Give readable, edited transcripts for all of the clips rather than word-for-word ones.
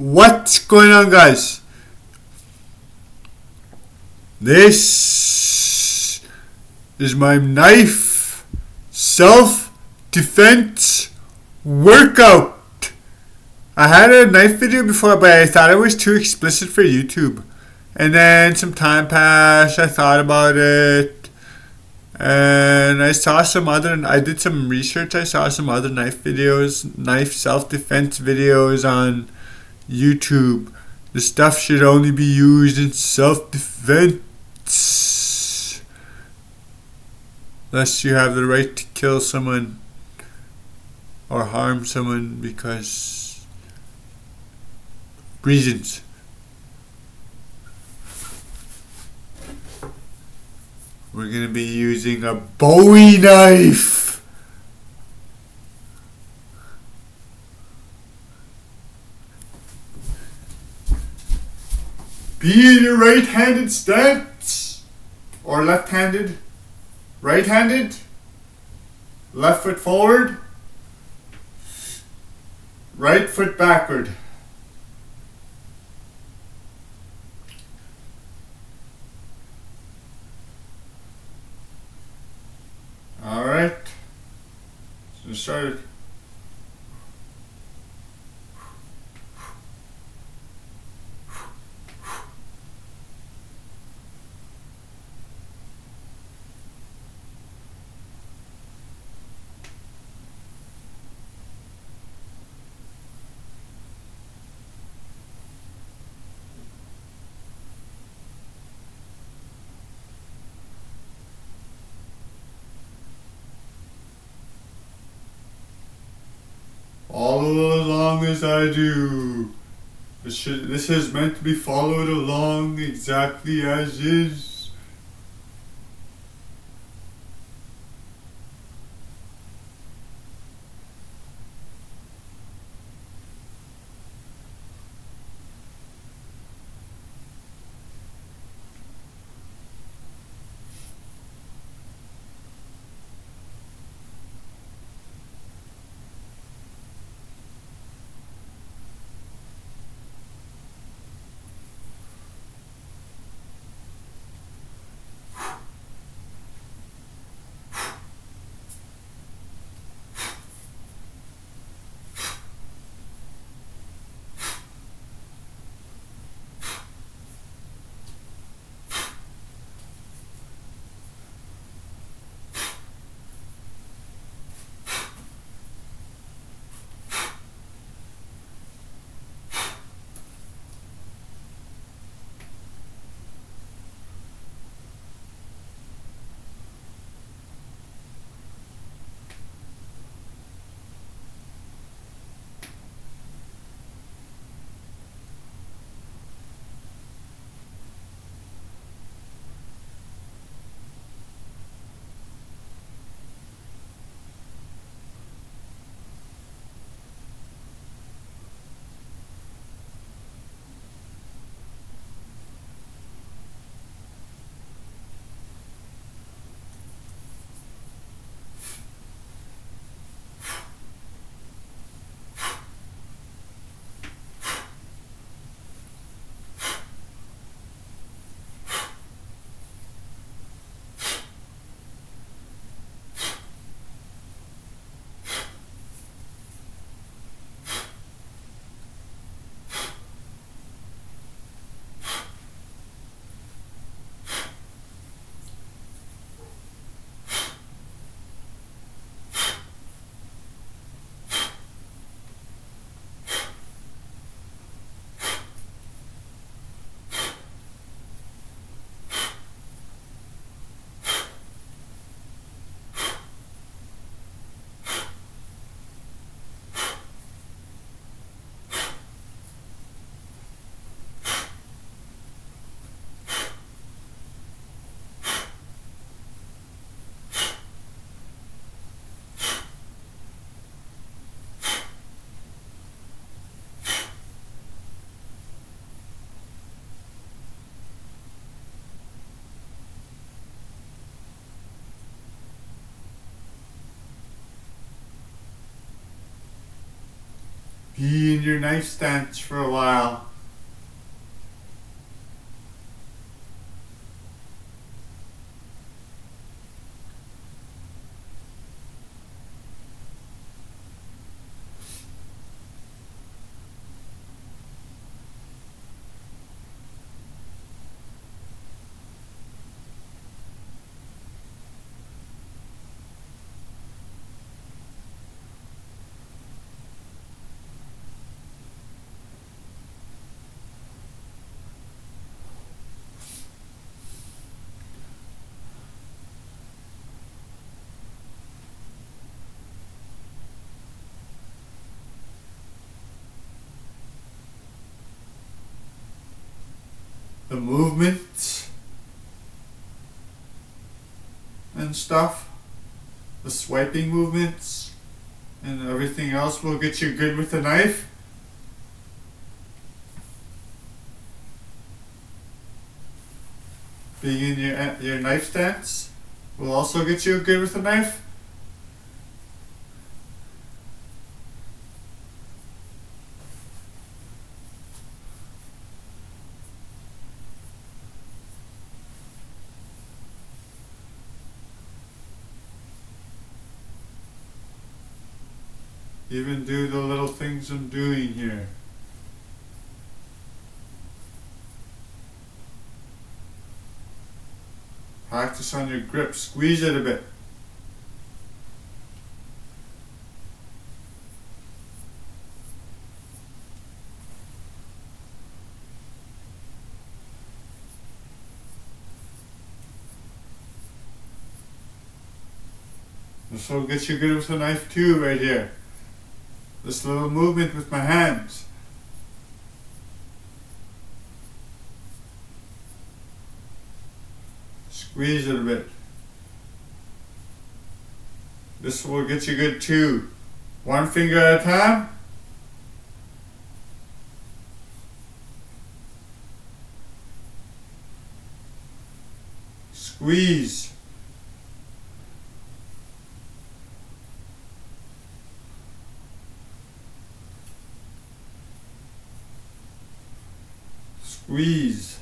What's going on, guys? This is my knife self-defense workout. I had a knife video before, but I thought it was too explicit for YouTube. And then some time passed, I thought about it, and I did some research, I saw some other knife videos, knife self-defense videos on YouTube. The stuff should only be used in self-defense. Unless you have the right to kill someone or harm someone because reasons. We're going to be using a Bowie knife. Be in your right-handed stance, or left-handed, right-handed, left foot forward, right foot backward. Alright, so start. Follow along as I do. This is meant to be followed along exactly as is. be in your knife stance for a while. The movement and stuff, the swiping movements and everything else will get you good with the knife. Being in your knife stance will also get you good with the knife. Even do the little things I'm doing here. Practice on your grip. Squeeze it a bit. This will get you good with the knife too, right here. This little movement with my hands. Squeeze it a bit. This will get you good too. One finger at a time. Squeeze. Squeeze.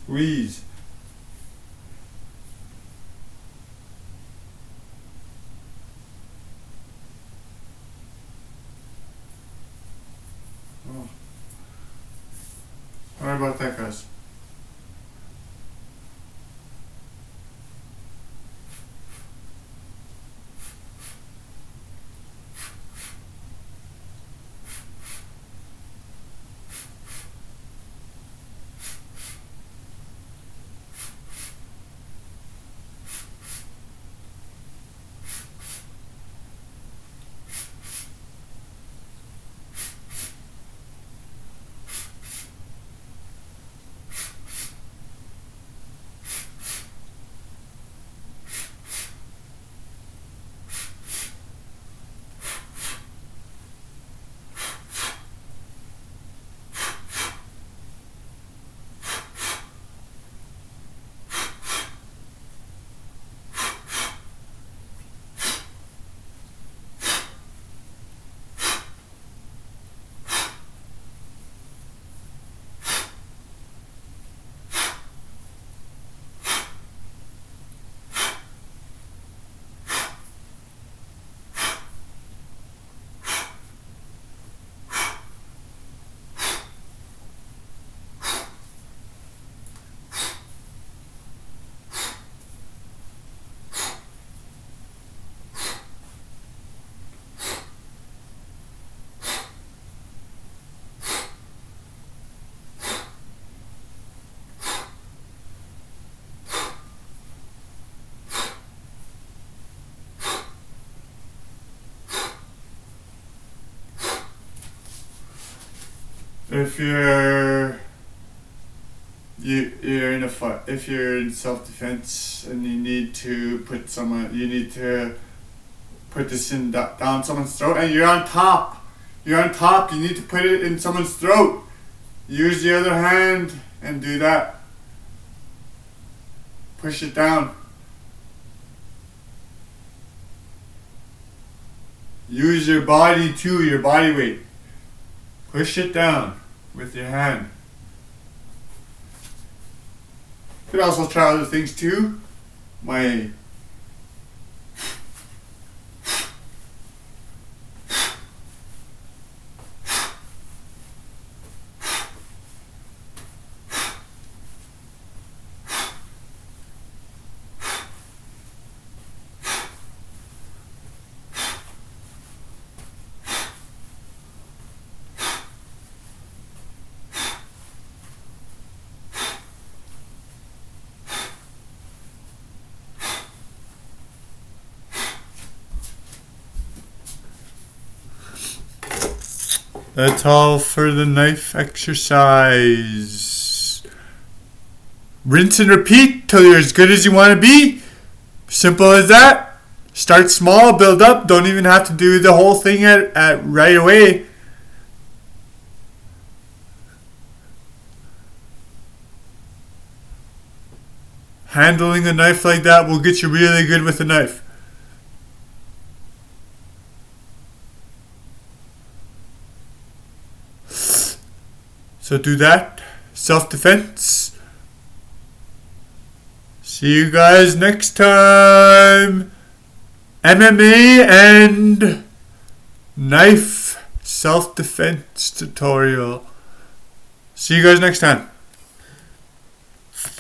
Squeeze. Oh. Sorry about that, guys. If you're in a fight, if you're in self-defense and you need to put this in down someone's throat, and you're on top, you need to put it in someone's throat. Use the other hand and do that. Push it down. Use your body too, your body weight. Push it down with your hand. You could also try other things too. My That's all for the knife exercise. Rinse and repeat till you're as good as you want to be. Simple as that. Start small, build up. Don't even have to do the whole thing at right away. Handling a knife like that will get you really good with a knife. So do that. Self-defense. See you guys next time. MMA and knife self-defense tutorial. See you guys next time.